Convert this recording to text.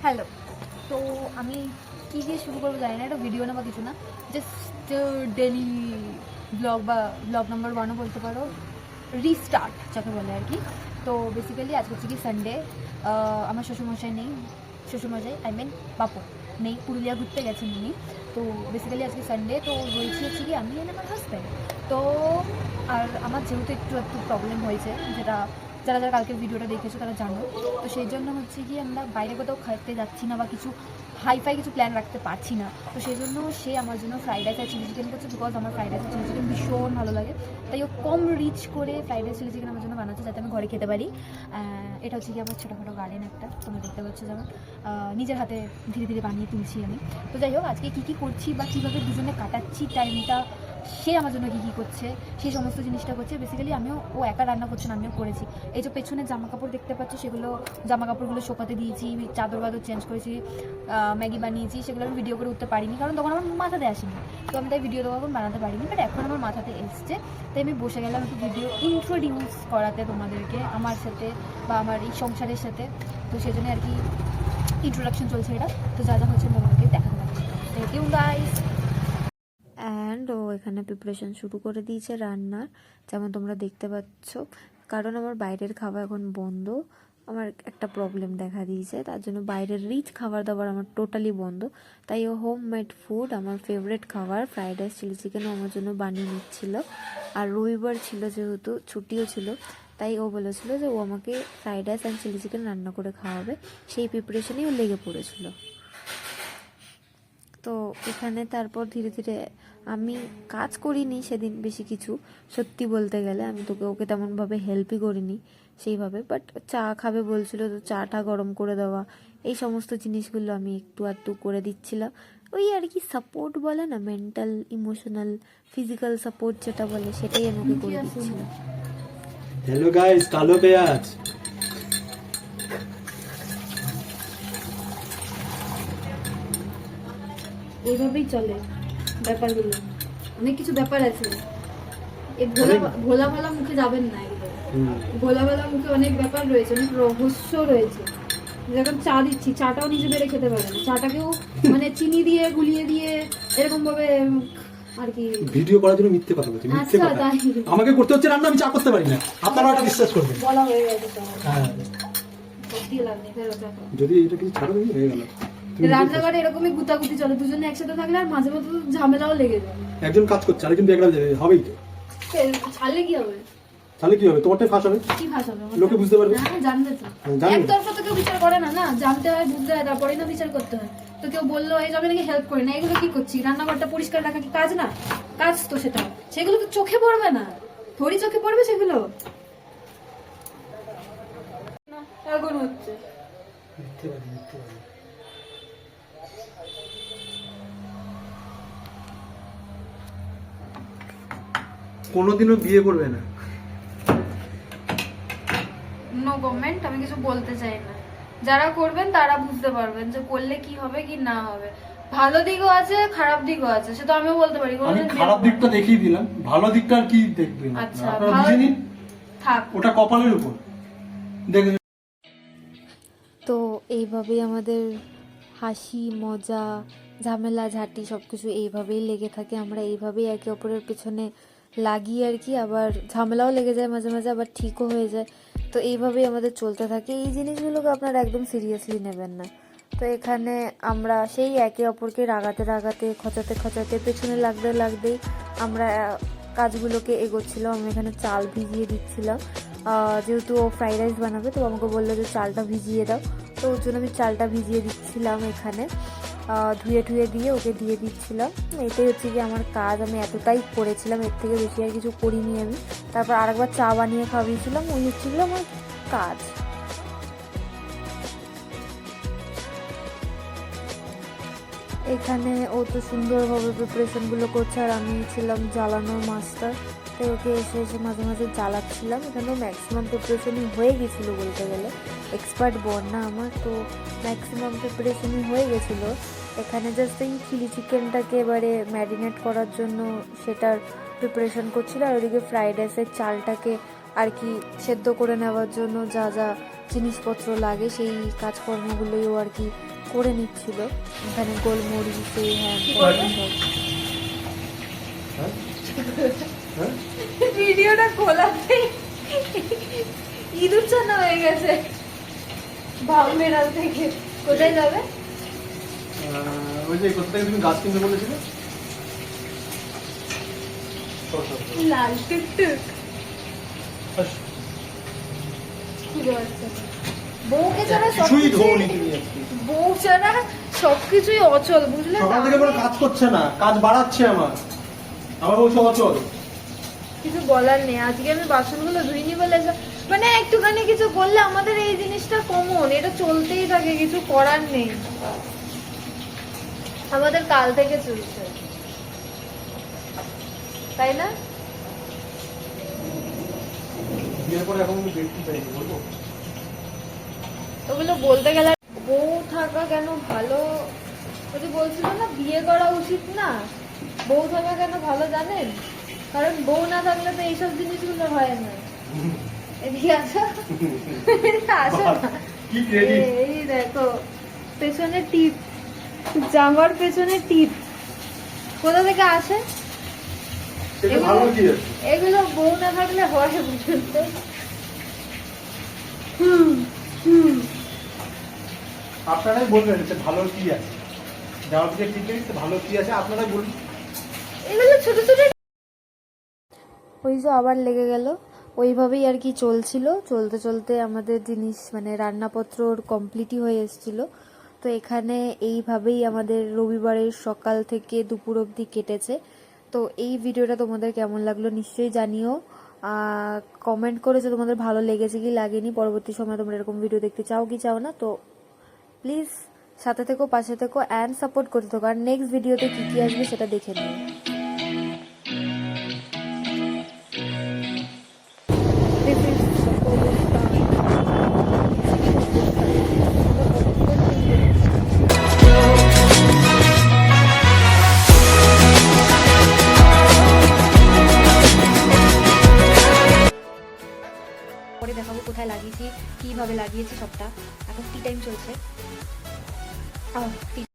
Hello. তো আমি কী দিয়ে শুরু করবো জানি না, এটা ভিডিও না বা কিছু না, জাস্ট ডেলি ব্লগ বা ব্লগ নাম্বার 1ও বলতে পারো, রিস্টার্ট যাকে বলে আর কি। তো বেসিক্যালি আজকে হচ্ছে কি সানডে, আমার শ্বশুরমশাই নেই, শ্বশুরমশাই আই মিন বাপু নেই, পুরুলিয়া ঘুরতে গেছেন উনি। তো বেসিক্যালি আজকে সানডে, তো রয়েছে হচ্ছে কি আমি আর আমার হাজব্যান্ড। তো আর আমার যেহেতু একটু প্রবলেম হয়েছে, যেটা যারা যারা কালকে ভিডিওটা দেখেছো তারা জানো। তো সেই জন্য হচ্ছে কি আমরা বাইরে কোথাও খাইতে যাচ্ছি না বা কিছু হাইফাই কিছু প্ল্যান রাখতে পারছি না। তো সেই জন্য সে আমার জন্য ফ্রাইড রাইস আর চিলি চিকেন করছে, বিকজ আমার ফ্রাইড রাইস আর চিলি চিকেন ভীষণ ভালো লাগে। তাই ও কম রিচ করে ফ্রাইড রাইস চিলি চিকেন আমার জন্য বানাচ্ছে, যাতে আমি ঘরে খেতে পারি। এটা হচ্ছে কি আমার ছোটোখাটো গার্ডেন একটা, তোমরা দেখতে পাচ্ছ, যেমন নিজের হাতে ধীরে ধীরে বানিয়ে তুলছি আমি। তো যাই হোক, আজকে কী কী করছি বা কীভাবে দুজনে কাটাচ্ছি টাইমটা, সে আমার জন্য কী কী করছে সেই সমস্ত জিনিসটা করছে। বেসিক্যালি ও একা রান্না করছে না, আমিও করেছি। এই যে পেছনে জামা কাপড় দেখতে পাচ্ছ, সেগুলো জামা কাপড়গুলো শোকাতে দিয়েছি, চাদর বাদর চেঞ্জ করেছি, ম্যাগি বানিয়েছি। সেগুলো আমি ভিডিও করে উঠতে পারিনি, কারণ তখন আমার মাথাতে আসেনি। তো আমি তাই ভিডিও তখন বানাতে পারিনি, বাট এখন আমার মাথাতে এসছে। তাই আমি বসে গেলাম একটু ভিডিও ইন্ট্রোডিউস করাতে তোমাদেরকে আমার সাথে বা আমার এই সংসারের সাথে। তো সেই জন্য আর কি ইন্ট্রোডাকশন চলছে এটা। তো যা যা হচ্ছে তোমাদেরকে দেখাতে লাগছে। Thank you guys. অ্যান্ড ও এখানে প্রিপারেশন শুরু করে দিয়েছে রান্নার, যেমন তোমরা দেখতে পাচ্ছ। কারণ আমার বাইরের খাবার এখন বন্ধ, আমার একটা প্রবলেম দেখা দিয়েছে, তার জন্য বাইরের রিচ খাবার দাবার আমার টোটালি বন্ধ। তাই ও হোম মেড ফুড, আমার ফেভারিট খাবার ফ্রাইড রাইস চিলি চিকেনও আমার জন্য বানিয়ে নিচ্ছিল। আর রবিবার ছিল যেহেতু, ছুটিও ছিল, তাই ও বলেছিল যে ও আমাকে fried rice and chilli chicken রান্না করে খাওয়াবে, সেই প্রিপারেশনেই ও লেগে পড়েছিল। তো এখানে তারপর ধীরে ধীরে আমি কাজ করিনি সেদিন বেশি কিছু, সত্যি বলতে গেলে আমি ওকে তেমনভাবে হেল্পই করিনি সেইভাবে। বাট চা খাবে বলছিল, তো চাটা গরম করে দেওয়া, এই সমস্ত জিনিসগুলো আমি একটু আধটু করে দিচ্ছিলাম। ওই আর কি সাপোর্ট বলে না, মেন্টাল ইমোশনাল ফিজিক্যাল সাপোর্ট যেটা বলে, সেটাই আমি ওকে করে দিচ্ছিলাম। হ্যালো গাইস, কালো পেঁয়াজ। এইভাবেই চলে ব্যাপারগুলো, অনেক কিছু ব্যাপার আছে। এই ভোলা ভালা মুখে যাবেন না, একদম ভোলা ভালা মুখে অনেক ব্যাপার রয়েছে, অনেক রহস্য রয়েছে। যখন চা দিচ্ছি, চাটাও নিজে বেড়ে খেতে পারে না, চাটাকেও মানে চিনি দিয়ে গুলিয়ে দিয়ে এরকম ভাবে আর কি ভিডিও করার জন্য মিথ্যে কথা বলছি, মিথ্যে কথা। আমাকে করতে হচ্ছে রান্না, আমি চা করতে পারি না, আপনারা এটা বিশ্বাস করবেন। বলা হয়ে গেছে তো, হ্যাঁ, সত্যি লাগে যদি এটা কিছু ছাড়ো হয়ে গেল। রান্নাঘরে এরকমই গুতাগুতি চলে, দুজনে একসাথে থাকলে আর মাঝে মাঝে ঝামেলাও লেগে যায়। একজন কাজ করছে, আরেকজন ব্যাকগ্রাউন্ড হবেই তো। ছাড়লে কি হবে? তাহলে কি হবে? তোমারটাই ফাঁস হবে, কি ফাঁস হবে? লোকে বুঝতে পারবে। হ্যাঁ, জানবে তো। জানবে। একতরফা তো কেউ বিচার করে না, না জানতে হয়, বুঝতে হয়, তারপরে না বিচার করতে হয়। তো কেউ বললো এই যাবে নাকি হেল্প করে না, এগুলো কি করছি? রান্নাঘরটা পরিষ্কার রাখা কি কাজ না? কাজ তো সেটা, সেগুলো তো চোখে পড়বে না, থোড়ি চোখে পড়বে সেগুলো। এখন হচ্ছে কোনোদিনও বিয়ে করবে না। নো কমেন্ট, আমি কিছু বলতে চাই না। যারা করবেন তারা বুঝতে পারবেন যে করলে কি হবে কি না হবে। ভালো দিকও আছে, খারাপ দিকও আছে, সেটা আমিও বলতে পারি। আমি খারাপ দিকটা দেখিয়ে দিলাম, ভালো দিকটা আর কি দেখবেন আচ্ছা, আপনারা বুঝে নিন, থাক, ওটা কপালের উপর দেখে। তো এইভাবেই আমাদের হাসি মজা ঝামেলা ঝাঁটি সব কিছু এইভাবেই লেগে থাকে, আমরা এইভাবেই একে অপরের পেছনে লাগি আর কি। আবার ঝামেলাও লেগে যায় মাঝে মাঝে, আবার ঠিকও হয়ে যায়। তো এইভাবেই আমাদের চলতে থাকে। এই জিনিসগুলোকে আপনারা একদম সিরিয়াসলি নেবেন না। তো এখানে আমরা সেই একে অপরকে রাগাতে রাগাতে খচাতে খচাতে পেছনে লাগতে লাগতেই আমরা কাজগুলোকে এগোচ্ছিলাম। আমি এখানে চাল ভিজিয়ে দিচ্ছিলাম, যেহেতু ও ফ্রাইড রাইস বানাবে, তো আমাকে বললো যে চালটা ভিজিয়ে দাও। তো ওর জন্য আমি চালটা ভিজিয়ে দিচ্ছিলাম, এখানে ধুয়ে ঠুয়ে দিয়ে ওকে দিয়ে দিচ্ছিলাম। এটাই হচ্ছে কি আমার কাজ, আমি এতটাই করেছিলাম, এর থেকে বেশি আর কিছু করিনি আমি। তারপর আরেকবার চা বানিয়ে খাওয়িয়েছিলাম, ওই হচ্ছিল আমার কাজ। এখানে ও তো সুন্দরভাবে প্রিপারেশনগুলো করছে, আর আমি ছিলাম জ্বালানোর মাস্টার। তাই ওকে এসে এসে মাঝে মাঝে জ্বালাচ্ছিলাম। এখানেও ম্যাক্সিমাম প্রিপারেশনই হয়ে গেছিলো বলতে গেলে, এক্সপার্ট বোন না আমার, তো ম্যাক্সিমাম প্রিপারেশনই হয়ে গেছিলো। এখানে জাস্ট এই চিলি চিকেনটাকে এবারে ম্যারিনেট করার জন্য সেটার প্রিপারেশন করছিল, আর ওদিকে ফ্রাইড রাইসের চালটাকে আর কি সেদ্ধ করে নেওয়ার জন্য যা যা জিনিসপত্র লাগে সেই কাজকর্মগুলোই ও আর কি করে নিচ্ছিল। এখানে গোলমরিচ এই হ্যাঁ সব। হ্যাঁ? হ্যাঁ? ভিডিওটা খোলাতে ইঁদুর ছানা হয়ে গেছে ভাব মেরাল থেকে। কোথায় যাবে? ওই যে কোথা থেকে তুমি গাছ কিনতে বলেছিলে? লাল টুকটুক খুঁজে পাচ্ছে না। বউকে ছাড়া কিছুই ধোনি সবকিছুই তুমি আজকে। বউ ছাড়া সবকিছুই অচল, বুঝলে? সকাল থেকে কোনো কাজ করছে না, কাজ বাড়াচ্ছে আমার বলছে অচল। কিছু বলার নেই। আজকে আমি বাসনগুলো ধুইনি বলে মানে একটুখানি কিছু করলে আমাদের এই জিনিসটা কমন, এটা চলতেই থাকে, কিছু করার নেই, আমাদের কাল থেকে চলছে, তাই না? বিয়ের পরে এখন আমি দেখতে চাইছি, বলবো ওগুলো বলতে গেলে বউ থাকা কেন ভালো, যদি বলছিল না বিয়ে করা উচিত না, বউ থাকা কেন ভালো জানেন? কারণ বউ না থাকলে তো এইসব জিনিসগুলো হয় না। এদিকে আসো, এদিকে আসো না। কি ক্রেডিট! এই দেখো পেছনে টিপ, জামার পেছনে টিপ কোথা থেকে আসে? এটা ভালো কি আছে? এগুলো বউ না থাকলে হয় বুঝুন তো। আপনারাই বলবেন যে ভালো কি আছে, যাওয়ার দিকে ঠিক আছে, ভালো কি আছে আপনারাই বলুন। এগুলো ছোট ছোট। ওই যে আবার লেগে গেল। ওইভাবেই আর কি চলছিল, চলতে চলতে আমাদের জিনিস মানে রান্নাপত্র কমপ্লিটই হয়ে এসেছিলো। তো এখানে এইভাবেই আমাদের রবিবারের সকাল থেকে দুপুর অবধি কেটেছে। তো এই ভিডিওটা তোমাদের কেমন লাগলো নিশ্চয়ই জানিও, কমেন্ট করেছো তোমাদের ভালো লেগেছে কি লাগেনি, পরবর্তী সময় তোমরা এরকম ভিডিও দেখতে চাও কি চাও না। তো প্লিজ সাথে থেকো, পাশে থেকো অ্যান্ড সাপোর্ট করতে থাকো। আর নেক্সট ভিডিওতে কী কী আসবে সেটা দেখে নিও। This is পরে দেখাবো কোথায় লাগিয়েছি, কিভাবে লাগিয়েছি সবটা। এখন টি টাইম চলছে, টি